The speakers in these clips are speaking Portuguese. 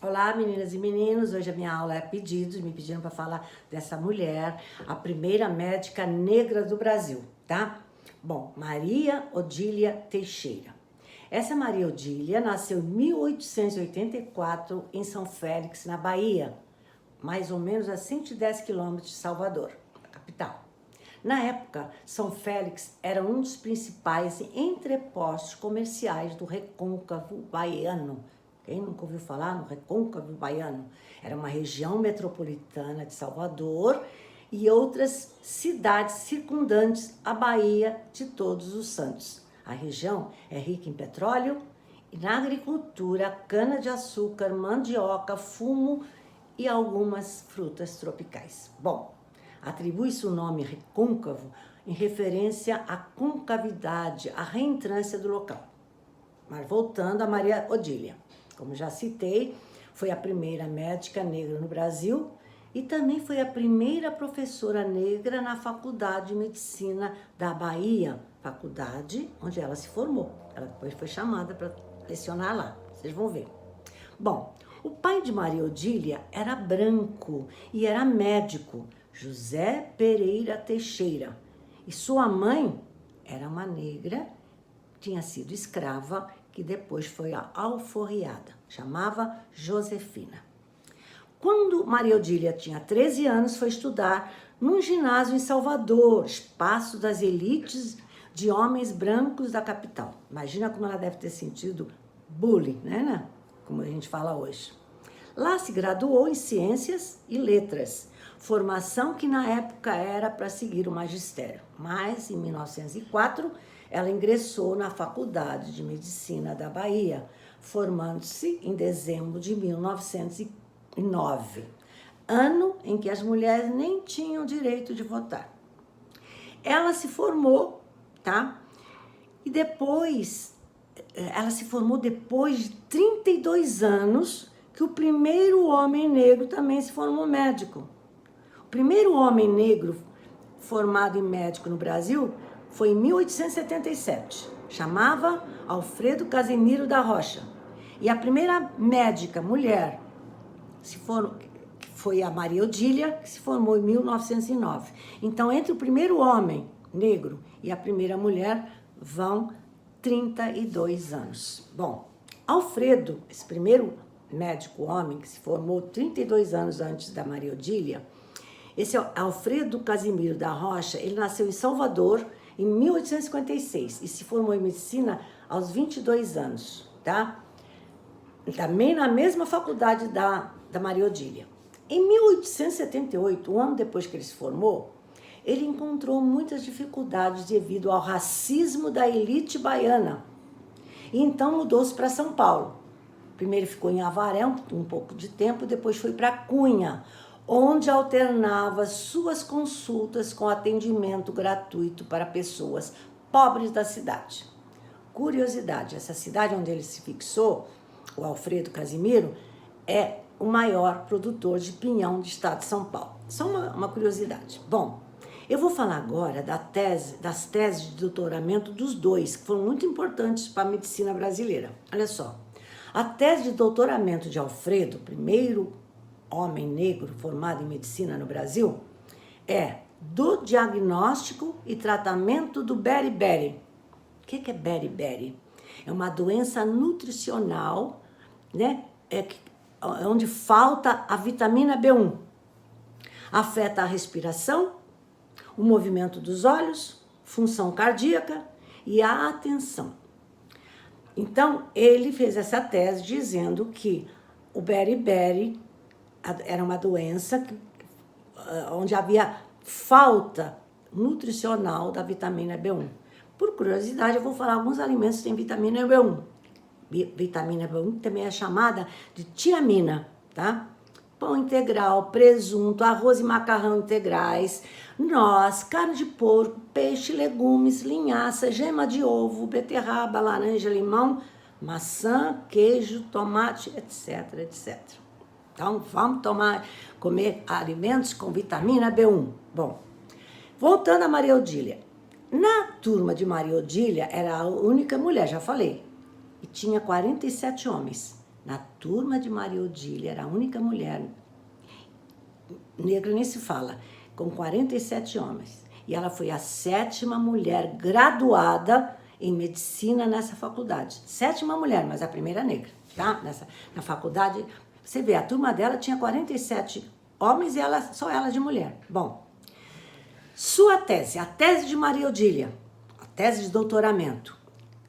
Olá, meninas e meninos, hoje a minha aula é pedidos, me pediram para falar dessa mulher, a primeira médica negra do Brasil, tá? Bom, Maria Odília Teixeira. Essa Maria Odília nasceu em 1884 em São Félix, na Bahia, mais ou menos a 110 quilômetros de Salvador, a capital. Na época, São Félix era um dos principais entrepostos comerciais do recôncavo baiano. Quem nunca ouviu falar no recôncavo baiano? Era uma região metropolitana de Salvador e outras cidades circundantes à Baía de Todos os Santos. A região é rica em petróleo e na agricultura, cana-de-açúcar, mandioca, fumo e algumas frutas tropicais. Bom, atribui-se o nome recôncavo em referência à concavidade, à reentrância do local. Mas voltando a Maria Odília, como já citei, foi a primeira médica negra no Brasil e também foi a primeira professora negra na Faculdade de Medicina da Bahia, faculdade onde ela se formou. Ela depois foi chamada para lecionar lá, vocês vão ver. Bom, o pai de Maria Odília era branco e era médico, José Pereira Teixeira. E sua mãe era uma negra, tinha sido escrava, que depois foi alforriada, chamava Josefina. Quando Maria Odília tinha 13 anos, foi estudar num ginásio em Salvador, espaço das elites de homens brancos da capital. Imagina como ela deve ter sentido bullying, né? Como a gente fala hoje. Lá se graduou em Ciências e Letras, formação que na época era para seguir o magistério. Mas, em 1904, ela ingressou na Faculdade de Medicina da Bahia, formando-se em dezembro de 1909, ano em que as mulheres nem tinham direito de votar. Ela se formou, tá? E depois, ela se formou depois de 32 anos, que o primeiro homem negro também se formou médico. O primeiro homem negro formado em médico no Brasil foi em 1877. Chamava Alfredo Casimiro da Rocha. E a primeira médica mulher foi a Maria Odília, que se formou em 1909. Então, entre o primeiro homem negro e a primeira mulher, vão 32 anos. Bom, Alfredo, esse primeiro médico homem que se formou 32 anos antes da Maria Odília, esse Alfredo Casimiro da Rocha, ele nasceu em Salvador em 1856 e se formou em medicina aos 22 anos, tá? Também na mesma faculdade da Maria Odília. Em 1878, um ano depois que ele se formou, ele encontrou muitas dificuldades devido ao racismo da elite baiana. E então mudou-se para São Paulo. Primeiro ficou em Avaré um pouco de tempo, depois foi para Cunha, onde alternava suas consultas com atendimento gratuito para pessoas pobres da cidade. Curiosidade, essa cidade onde ele se fixou, o Alfredo Casimiro, é o maior produtor de pinhão do estado de São Paulo. Só uma curiosidade. Bom, eu vou falar agora das teses de doutoramento dos dois, que foram muito importantes para a medicina brasileira. Olha só, a tese de doutoramento de Alfredo, primeiro homem negro formado em medicina no Brasil, é do diagnóstico e tratamento do beriberi. O que é beriberi? É uma doença nutricional, né? Onde falta a vitamina B1. Afeta a respiração, o movimento dos olhos, função cardíaca e a atenção. Então, ele fez essa tese dizendo que o beriberi era uma doença onde havia falta nutricional da vitamina B1. Por curiosidade, eu vou falar alguns alimentos que têm vitamina B1. Vitamina B1 também é chamada de tiamina, tá? Pão integral, presunto, arroz e macarrão integrais, noz, carne de porco, peixe, legumes, linhaça, gema de ovo, beterraba, laranja, limão, maçã, queijo, tomate, etc, etc. Então, vamos comer alimentos com vitamina B1. Bom, voltando a Maria Odília. Na turma de Maria Odília, era a única mulher, já falei, e tinha 47 homens. Na turma de Maria Odília, era a única mulher, negra nem se fala, com 47 homens. E ela foi a 7ª mulher graduada em medicina nessa faculdade. 7ª mulher, mas a primeira negra, tá? Na faculdade, você vê, a turma dela tinha 47 homens e só ela de mulher. Bom, sua tese, a tese de Maria Odília, a tese de doutoramento,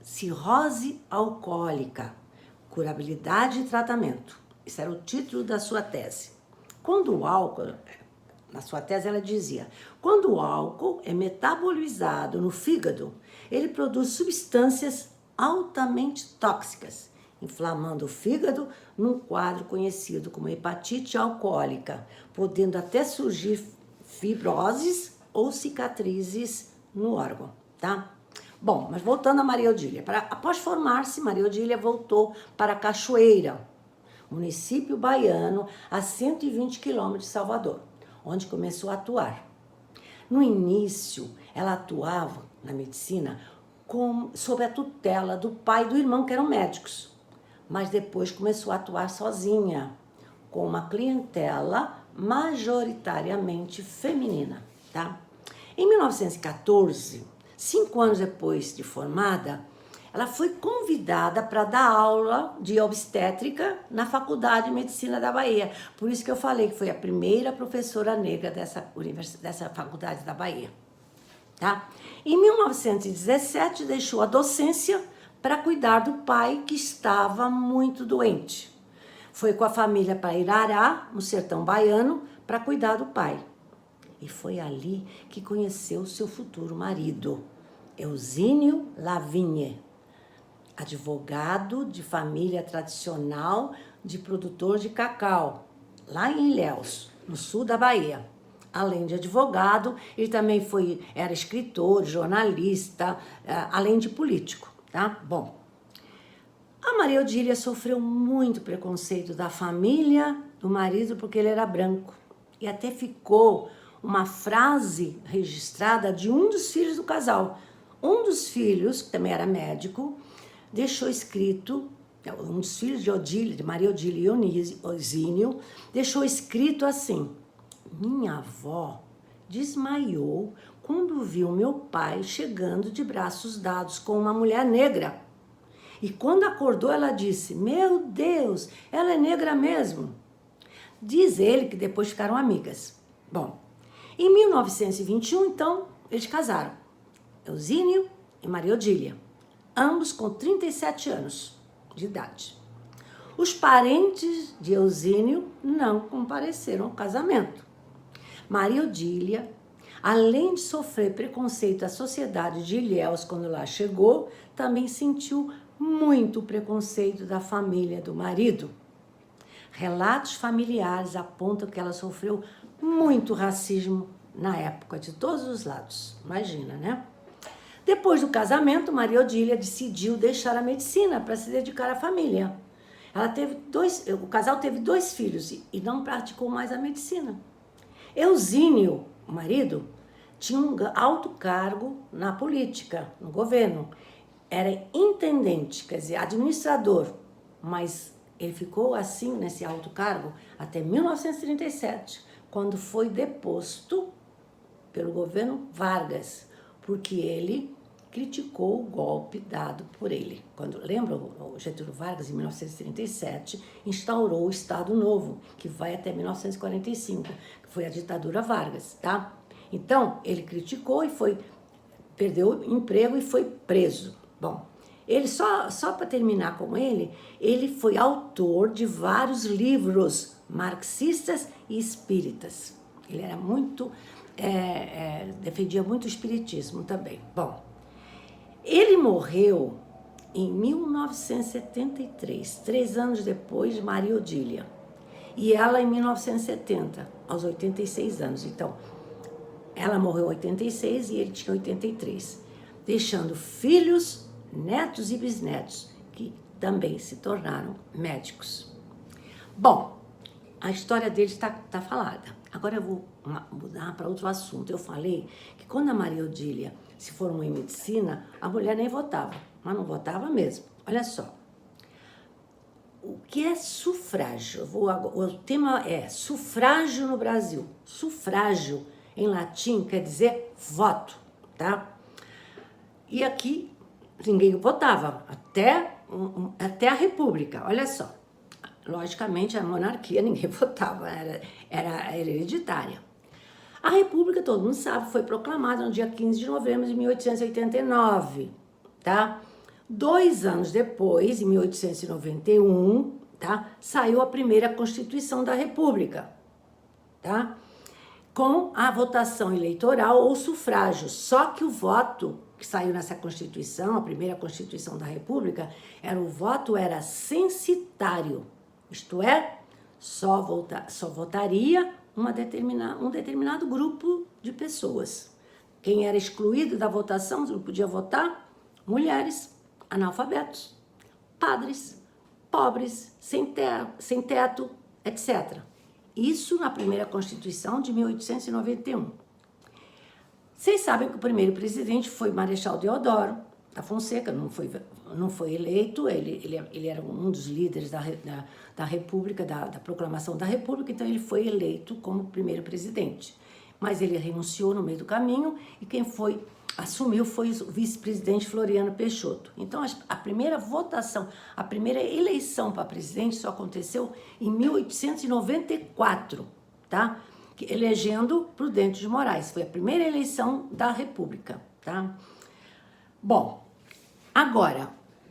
cirrose alcoólica, curabilidade e tratamento. Esse era o título da sua tese. Quando o álcool, na sua tese ela dizia, quando o álcool é metabolizado no fígado, ele produz substâncias altamente tóxicas, inflamando o fígado num quadro conhecido como hepatite alcoólica, podendo até surgir fibroses ou cicatrizes no órgão, tá? Bom, mas voltando a Maria Odília. Após formar-se, Maria Odília voltou para Cachoeira, município baiano, a 120 quilômetros de Salvador, onde começou a atuar. No início, ela atuava na medicina sob a tutela do pai e do irmão, que eram médicos. Mas depois começou a atuar sozinha, com uma clientela majoritariamente feminina, tá? Em 1914, 5 anos depois de formada, ela foi convidada para dar aula de obstétrica na Faculdade de Medicina da Bahia. Por isso que eu falei que foi a primeira professora negra dessa faculdade da Bahia. Tá? Em 1917, deixou a docência para cuidar do pai, que estava muito doente. Foi com a família para Irará, no sertão baiano, para cuidar do pai. E foi ali que conheceu seu futuro marido, Eusínio Lavigne, advogado de família tradicional de produtor de cacau, lá em Ilhéus, no sul da Bahia. Além de advogado, ele também era escritor, jornalista, além de político, tá? Bom, a Maria Odília sofreu muito preconceito da família do marido porque ele era branco. E até ficou uma frase registrada de um dos filhos do casal. Um dos filhos, que também era médico, deixou escrito, um dos filhos de Maria Odília e Eusínio, deixou escrito assim: minha avó desmaiou quando viu meu pai chegando de braços dados com uma mulher negra. E quando acordou, ela disse: meu Deus, ela é negra mesmo. Diz ele que depois ficaram amigas. Bom, em 1921, então, eles casaram. Eusínio e Maria Odília, ambos com 37 anos de idade. Os parentes de Eusínio não compareceram ao casamento. Maria Odília, além de sofrer preconceito da sociedade de Ilhéus quando lá chegou, também sentiu muito preconceito da família do marido. Relatos familiares apontam que ela sofreu muito racismo na época, de todos os lados. Imagina, né? Depois do casamento, Maria Odília decidiu deixar a medicina para se dedicar à família. O casal teve 2 filhos e não praticou mais a medicina. Eusínio, o marido, tinha um alto cargo na política, no governo. Era intendente, quer dizer, administrador, mas ele ficou assim, nesse alto cargo, até 1937, quando foi deposto pelo governo Vargas, porque ele criticou o golpe dado por ele. Lembra, o Getúlio Vargas, em 1937, instaurou o Estado Novo, que vai até 1945, que foi a ditadura Vargas, tá? Então, ele criticou e perdeu o emprego e foi preso. Bom, ele só para terminar com ele foi autor de vários livros marxistas e espíritas. Ele era muito, defendia muito o espiritismo também. Bom, ele morreu em 1973, 3 anos depois de Maria Odília. E ela em 1970, aos 86 anos. Então, ela morreu em 86 e ele tinha 83, deixando filhos, netos e bisnetos, que também se tornaram médicos. Bom, a história deles está falada. Agora eu vou mudar para outro assunto. Eu falei que quando a Maria Odília se formou em medicina, a mulher nem votava, mas não votava mesmo. Olha só, o que é sufrágio? O tema é sufrágio no Brasil. Sufrágio, em latim, quer dizer voto, tá? E aqui ninguém votava, até a República, olha só. Logicamente, a monarquia ninguém votava, era hereditária. A República, todo mundo sabe, foi proclamada no dia 15 de novembro de 1889, tá? 2 anos depois, em 1891, tá? Saiu a primeira Constituição da República, tá? Com a votação eleitoral ou sufrágio. Só que o voto que saiu nessa Constituição, a primeira Constituição da República, o voto era censitário. Isto é, só votaria um determinado grupo de pessoas. Quem era excluído da votação não podia votar? Mulheres, analfabetos, padres, pobres, sem teto, etc. Isso na primeira Constituição de 1891. Vocês sabem que o primeiro presidente foi Marechal Deodoro da Fonseca, não foi eleito, ele era um dos líderes da República, da proclamação da República, então ele foi eleito como primeiro presidente. Mas ele renunciou no meio do caminho e quem assumiu foi o vice-presidente Floriano Peixoto. Então a primeira votação, a primeira eleição para presidente só aconteceu em 1894, tá? Elegendo Prudente de Moraes. Foi a primeira eleição da República, tá? Bom, agora,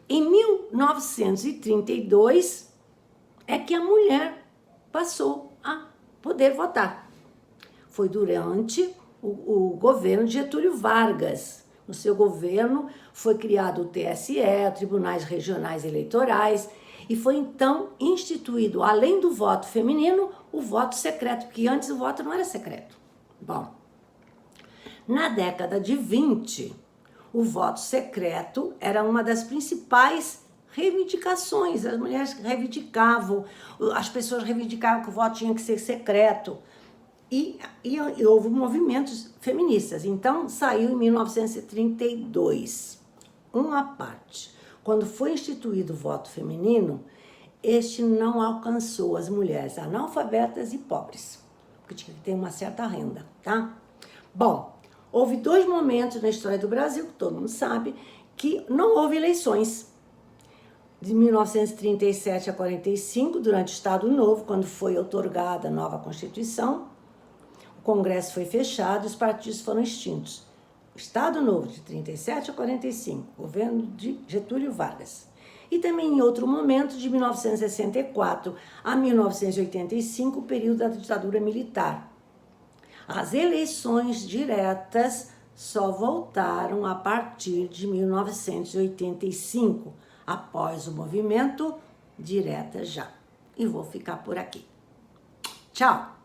em 1932 é que a mulher passou a poder votar. Foi durante o governo de Getúlio Vargas. No seu governo foi criado o TSE, Tribunais Regionais Eleitorais, e foi então instituído, além do voto feminino, o voto secreto, porque antes o voto não era secreto. Bom, na década de 20, o voto secreto era uma das principais reivindicações. As mulheres reivindicavam, as pessoas reivindicavam que o voto tinha que ser secreto. E houve movimentos feministas. Então, saiu em 1932, uma parte. Quando foi instituído o voto feminino, este não alcançou as mulheres analfabetas e pobres, porque tinha que ter uma certa renda, tá? Bom, houve 2 momentos na história do Brasil, que todo mundo sabe, que não houve eleições. De 1937 a 45, durante o Estado Novo, quando foi outorgada a nova Constituição, o Congresso foi fechado e os partidos foram extintos. Estado Novo, de 37 a 45, governo de Getúlio Vargas. E também em outro momento, de 1964 a 1985, o período da ditadura militar. As eleições diretas só voltaram a partir de 1985, após o movimento Direta Já. E vou ficar por aqui. Tchau!